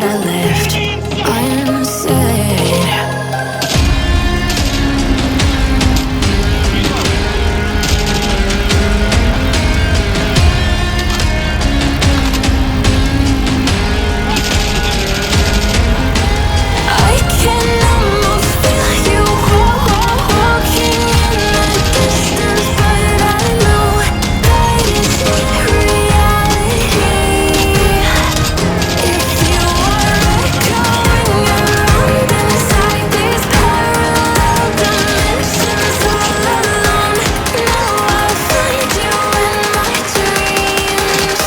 I lift unsaid. I can almost feel you walking in the distance, but I know that it's not reality. If you are echoing around inside these parallel dimensions all alone, now I'll find you in my dreams.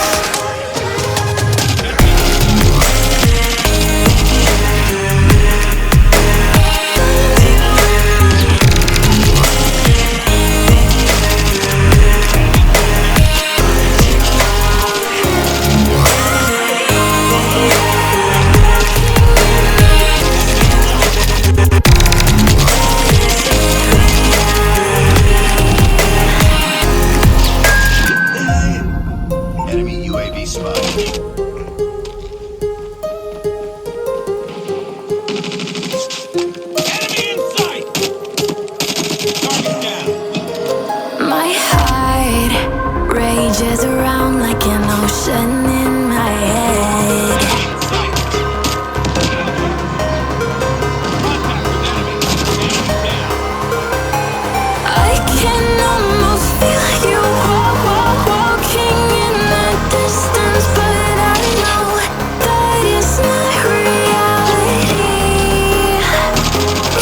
Enemy UAV spotted. Enemy in sight! Target down. My heart rages around like an ocean in my head. I can almost feel you walking in the distance, but I know that it's not reality.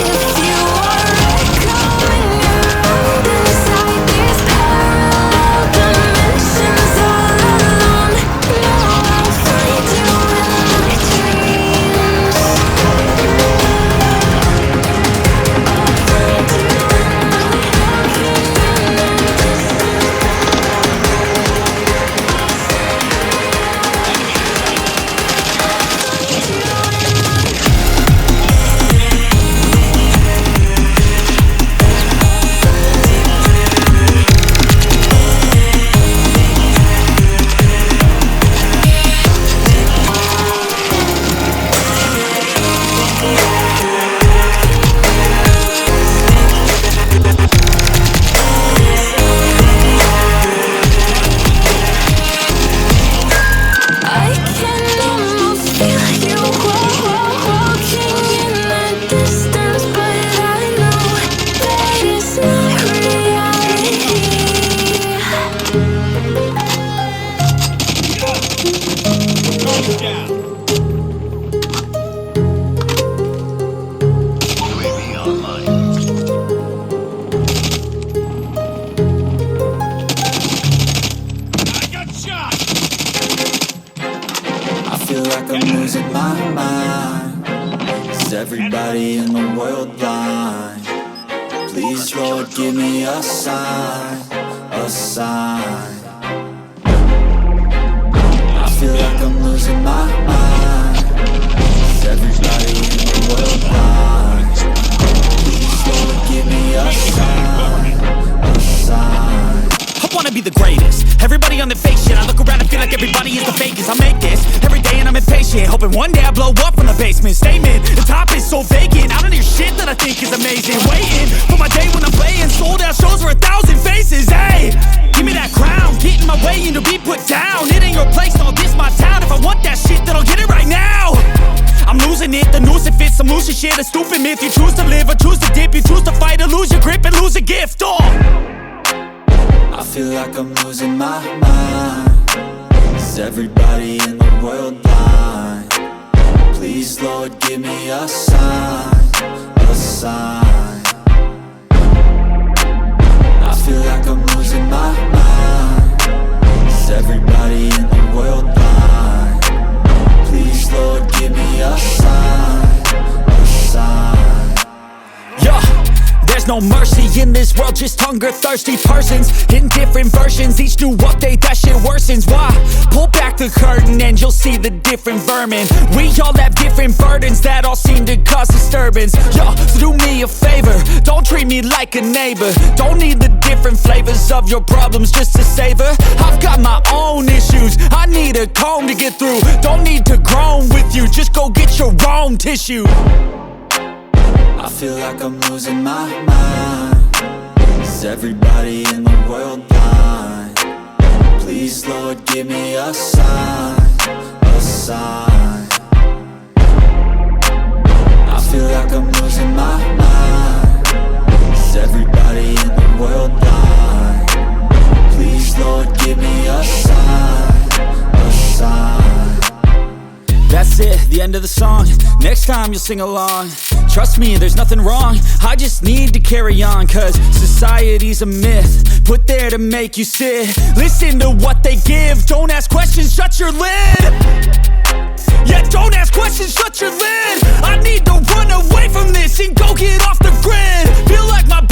If you are echoing around inside these parallel dimensions all alone, now I'll find you in my dreams. I can almost feel you walking in the distance, but I know that it's not reality. Target down. UAV online. I got shot! I feel like I'm losing my mind. Is everybody in the world blind? Please, Lord, give me a sign, a sign. I feel like I'm losing my mind. Is everybody in the world blind? Please, Lord, give me a sign, a sign. I wanna be the greatest. Everybody on the fake shit. I look around and feel like everybody is the fakest. I make this every day and I'm impatient, hoping one day I blow up from the basement. Statement, the top is so vacant. I don't hear shit that I think is amazing. Waiting for my day when I'm playing sold out shows for 1,000 faces. Hey, give me that crown, get in my way and to be put down. It ain't your place, no, this my town. If I want that shit, then I'll get it right now. I'm losing it, the noose it fits. I'm losing shit, a stupid myth. You choose to live or choose to dip. You choose to fight or lose your grip and lose a gift. Oh, I feel like I'm losing my mind. Is everybody in the world blind? Please, Lord, give me a sign, a sign. I feel like I'm losing my mind. Is everybody in the world blind? Please, Lord, give me a sign, a sign. yeah. There's There's no mercy in this world, just hunger-thirsty persons in different versions. Each new update, that shit worsens. Why? Pull back the curtain and you'll see the different vermin. We all have different burdens that all seem to cause disturbance. Yo, so do me a favor, don't treat me like a neighbor. Don't need the different flavors of your problems just to savor. I've got my own issues, I need a comb to get through. Don't need to groan with you, just go get your own tissue. I feel like I'm losing my mind. Is everybody in the world blind? Please, Lord, give me a sign, a sign. I feel like I'm losing my mind. Is everybody in the world blind? Please, Lord, give me a sign, a sign. That's it, the end of the song. Next time you'll sing along. Trust me, there's nothing wrong, I just need to carry on. Cause society's a myth, put there to make you sit. Listen to what they give, don't ask questions, shut your lid. Yeah, don't ask questions, shut your lid. I need to run away from this and go get off the grid. Feel like my